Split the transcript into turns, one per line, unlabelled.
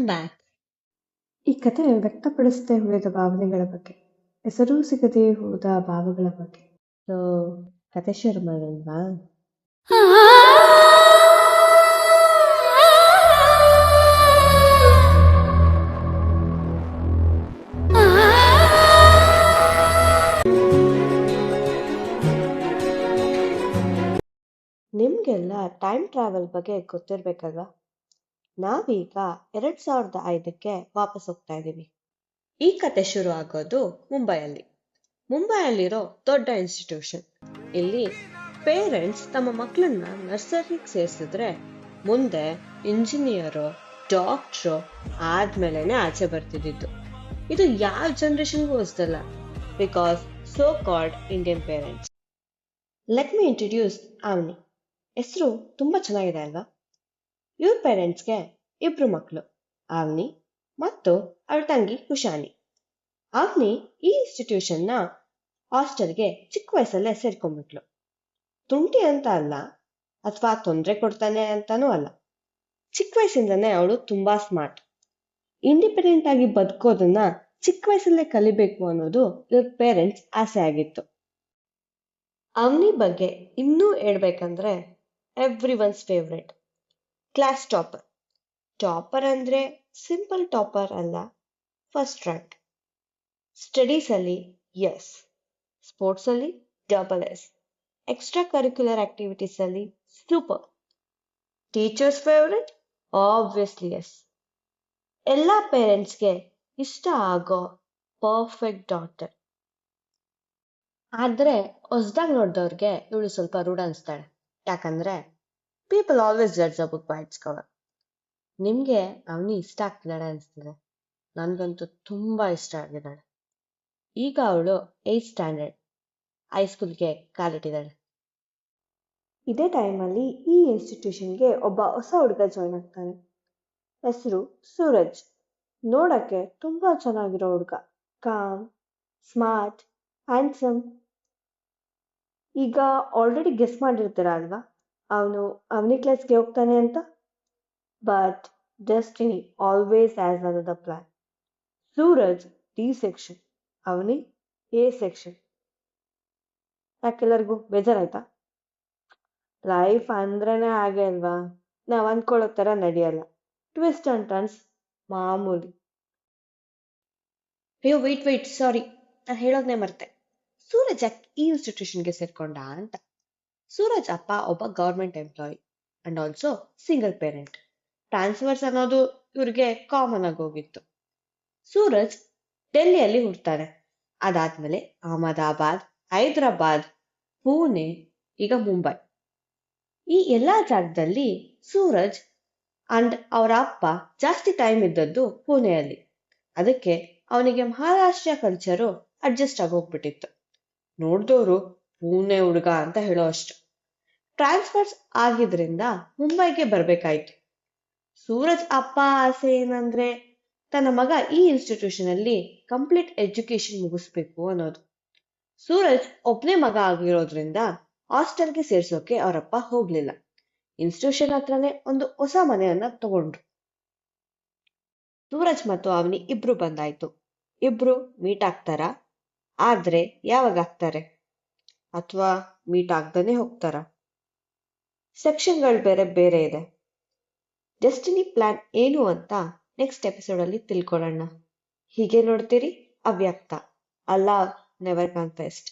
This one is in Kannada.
ಬ್ಯಾಕ್.
ಈ ಕಥೆ ವ್ಯಕ್ತಪಡಿಸದೆ ಉಳಿದ ಭಾವನೆಗಳ ಬಗ್ಗೆ, ಹೆಸರು ಸಿಗದೆ ಹೋದ ಭಾವಗಳ ಬಗ್ಗೆ.
ಸೊ ಕತೆ ಶುರು ಮಾಡೋಣವಾ? ನಿಮ್ಗೆಲ್ಲ ಟೈಮ್ ಟ್ರಾವೆಲ್ ಬಗ್ಗೆ ಗೊತ್ತಿರ್ಬೇಕಲ್ವಾ? ನಾವೀಗ 2005ಕ್ಕೆ ವಾಪಸ್ ಹೋಗ್ತಾ ಇದ್ದೀವಿ. ಈ ಕತೆ ಶುರು ಆಗೋದು ಮುಂಬೈಯಲ್ಲಿರೋ ದೊಡ್ಡ ಇನ್ಸ್ಟಿಟ್ಯೂಷನ್. ಇಲ್ಲಿ ಪೇರೆಂಟ್ಸ್ ತಮ್ಮ ಮಕ್ಕಳನ್ನ ನರ್ಸರಿಗೆ ಸೇರಿಸಿದ್ರೆ ಮುಂದೆ ಇಂಜಿನಿಯರು, ಡಾಕ್ಟ್ರು ಆದ್ಮೇಲೆನೆ ಆಚೆ ಬರ್ತಿದ್ದಿದ್ದು. ಇದು ಯಾವ ಜನರೇಷನ್ಗೂ ಹೊಸದಲ್ಲ, because so called Indian parents. Let me introduce Avani. ಹೆಸರು ತುಂಬಾ ಚೆನ್ನಾಗಿದೆ ಅಲ್ವಾ? ಇವ್ರ ಪೇರೆಂಟ್ಸ್ಗೆ 2 ಮಕ್ಕಳು, ಅವನಿ ಮತ್ತು ಅವಳ ತಂಗಿ ಕುಶಾನಿ. ಅವನಿ ಈ ಇನ್ಸ್ಟಿಟ್ಯೂಷನ್ನ ಹಾಸ್ಟೆಲ್ಗೆ ಚಿಕ್ಕ ವಯಸ್ಸಲ್ಲೇ ಸೇರ್ಕೊಂಡ್ಬಿಟ್ಲು. ತುಂಟಿ ಅಂತ ಅಲ್ಲ, ಅಥವಾ ತೊಂದರೆ ಕೊಡ್ತಾನೆ ಅಂತಾನೂ ಅಲ್ಲ. ಚಿಕ್ಕ ವಯಸ್ಸಿಂದನೇ ಅವಳು ತುಂಬಾ ಸ್ಮಾರ್ಟ್. ಇಂಡಿಪೆಂಡೆಂಟ್ ಆಗಿ ಬದುಕೋದನ್ನ ಚಿಕ್ಕ ವಯಸ್ಸಲ್ಲೇ ಕಲಿಬೇಕು ಅನ್ನೋದು ಇವ್ರ ಪೇರೆಂಟ್ಸ್ ಆಸೆ ಆಗಿತ್ತು. ಅವನಿ ಬಗ್ಗೆ ಇನ್ನೂ ಹೇಳ್ಬೇಕಂದ್ರೆ everyone's favourite, class topper. Topper ಅಂದ್ರೆ ಸಿಂಪಲ್ ಟಾಪರ್ ಅಲ್ಲ, ಫಸ್ಟ್ ರ್ಯಾಂಕ್. ಸ್ಟಡೀಸ್ ಅಲ್ಲಿ ಎಸ್, ಸ್ಪೋರ್ಟ್ಸ್ ಅಲ್ಲಿ SS, ಎಕ್ಸ್ಟ್ರಾ ಕರಿಕ್ಯುಲರ್ ಆಕ್ಟಿವಿಟೀಸ್ ಅಲ್ಲಿ super. Teachers favourite obviously yes. ಎಲ್ಲ ಪೇರೆಂಟ್ಸ್ಗೆ ಇಷ್ಟ ಆಗೋ ಪರ್ಫೆಕ್ಟ್ ಡಾಟರ್. ಆದ್ರೆ ಹೊಸ್ದಾಗ್ ನೋಡ್ದವ್ರಿಗೆ ಇವಳು ಸ್ವಲ್ಪ ರೂಢ ಅನ್ಸ್ತಾಳೆ. ಯಾಕಂದ್ರೆ people always judge a book by it's cover. ನಿಮ್ಗೆ ಅವನಿ ಇಷ್ಟ ಆಗ್ತಿದ್ದಾಳೆ ಅನ್ಸ್ತಿದೆ. ನನ್ಗಂತೂ ತುಂಬಾ ಇಷ್ಟ ಆಗಿದ್ದಾಳೆ. ಈಗ ಅವಳು 8th ಸ್ಟ್ಯಾಂಡರ್ಡ್, ಹೈಸ್ಕೂಲ್ಗೆ ಕಾಲಿಟ್ಟಿದ್ದಾಳೆ.
ಇದೇ ಟೈಮಲ್ಲಿ ಈ ಇನ್ಸ್ಟಿಟ್ಯೂಷನ್ಗೆ ಒಬ್ಬ ಹೊಸ ಹುಡುಗ ಜಾಯ್ನ್ ಆಗ್ತಾನೆ. ಹೆಸರು ಸೂರಜ್. ನೋಡಕ್ಕೆ ತುಂಬಾ ಚೆನ್ನಾಗಿರೋ ಹುಡುಗ, ಕಾಮ್, ಸ್ಮಾರ್ಟ್, ಹ್ಯಾಂಡ್ಸಮ್. ಈಗ ಆಲ್ರೆಡಿ ಗೆಸ್ ಮಾಡಿರ್ತೀರ ಅಲ್ವಾ ಅವನು ಅವನಿ ಕ್ಲಾಸ್ಗೆ ಹೋಗ್ತಾನೆ ಅಂತ. But destiny always has another plan. Suraj D section, Avani A section. ಯಾಕೆಲ್ಲರಿಗೂ ಬೇಜಾರಾಯ್ತಾ? ಲೈಫ್ ಅಂದ್ರೇನೆ ಹಾಗೆ ಅಲ್ವಾ, ನಾವ್ ಅಂದ್ಕೊಳ್ಳೋ ತರ ನಡೆಯಲ್ಲ. ಟ್ವಿಸ್ಟ್ ಅಂಡ್ ಟರ್ನ್ಸ್ ಮಾಮೂಲಿ.
ಅಯ್ಯೋ ವೆಯ್ಟ್ ಸಾರಿ, ನಾನು ಹೇಳೋದ್ನೇ ಮರ್ತೆ. ಸೂರಜ್ ಯಾಕೆ ಈ ಇನ್ಸ್ಟಿಟ್ಯೂಷನ್ಗೆ ಸೇರ್ಕೊಂಡ ಅಂತ. ಸೂರಜ್ ಅಪ್ಪ ಒಬ್ಬ government employee and also single parent. Transfers ಅನ್ನೋದು ಇವ್ರಿಗೆ ಕಾಮನ್ ಆಗಿ ಹೋಗಿತ್ತು. ಸೂರಜ್ ಡೆಲ್ಲಿಯಲ್ಲಿ ಹುಡ್ತಾನೆ. ಅದಾದ್ಮೇಲೆ ಅಹಮದಾಬಾದ್, ಹೈದರಾಬಾದ್, ಪುಣೆ, ಈಗ ಮುಂಬೈ. ಈ ಎಲ್ಲಾ ಜಾಗದಲ್ಲಿ ಸೂರಜ್ ಅಂಡ್ ಅವರ ಅಪ್ಪ ಜಾಸ್ತಿ ಟೈಮ್ ಇದ್ದದ್ದು ಪುಣೆಯಲ್ಲಿ. ಅದಕ್ಕೆ ಅವನಿಗೆ ಮಹಾರಾಷ್ಟ್ರ ಕಲ್ಚರು ಅಡ್ಜಸ್ಟ್ ಆಗೋಗ್ಬಿಟ್ಟಿತ್ತು. ನೋಡ್ದವ್ರು ಪುಣೆ ಹುಡುಗ ಅಂತ ಹೇಳೋ ಅಷ್ಟು. ಟ್ರಾನ್ಸ್ಫರ್ಸ್ ಆಗಿದ್ರಿಂದ ಮುಂಬೈಗೆ ಬರ್ಬೇಕಾಯ್ತು. ಸೂರಜ್ ಅಪ್ಪ ಆಸೆ ಏನಂದ್ರೆ ತನ್ನ ಮಗ ಈ ಇನ್ಸ್ಟಿಟ್ಯೂಷನ್ ಅಲ್ಲಿ ಕಂಪ್ಲೀಟ್ ಎಜುಕೇಶನ್ ಮುಗಿಸ್ಬೇಕು ಅನ್ನೋದು. ಸೂರಜ್ ಒಬ್ನೇ ಮಗ ಆಗಿರೋದ್ರಿಂದ ಹಾಸ್ಟೆಲ್ಗೆ ಸೇರ್ಸೋಕೆ ಅವರಪ್ಪ ಹೋಗ್ಲಿಲ್ಲ. ಇನ್ಸ್ಟಿಟ್ಯೂಷನ್ ಹತ್ರನೇ ಒಂದು ಹೊಸ ಮನೆಯನ್ನ ತಗೊಂಡ್ರು. ಸೂರಜ್ ಮತ್ತು ಅವನಿ ಇಬ್ರು ಬಂದಾಯ್ತು. ಇಬ್ರು ಮೀಟ್ ಆಗ್ತಾರ? ಆದ್ರೆ ಯಾವಾಗ ಆಗ್ತಾರೆ? ಅಥವಾ ಮೀಟ್ ಆಗ್ದೇನೆ ಹೋಗ್ತಾರ? ಸೆಕ್ಷನ್ಗಳು ಬೇರೆ ಬೇರೆ ಇದೆ. ಡೆಸ್ಟಿನಿ ಪ್ಲಾನ್ ಏನು ಅಂತ ನೆಕ್ಸ್ಟ್ ಎಪಿಸೋಡ್ ಅಲ್ಲಿ ತಿಳ್ಕೊಳ್ಳೋಣ. ಹೀಗೆ ನೋಡ್ತೀರಿ ಅವ್ಯಕ್ತ, ಅ ಲವ್ ನೆವರ್ ಕನ್ಫೆಸ್ಡ್.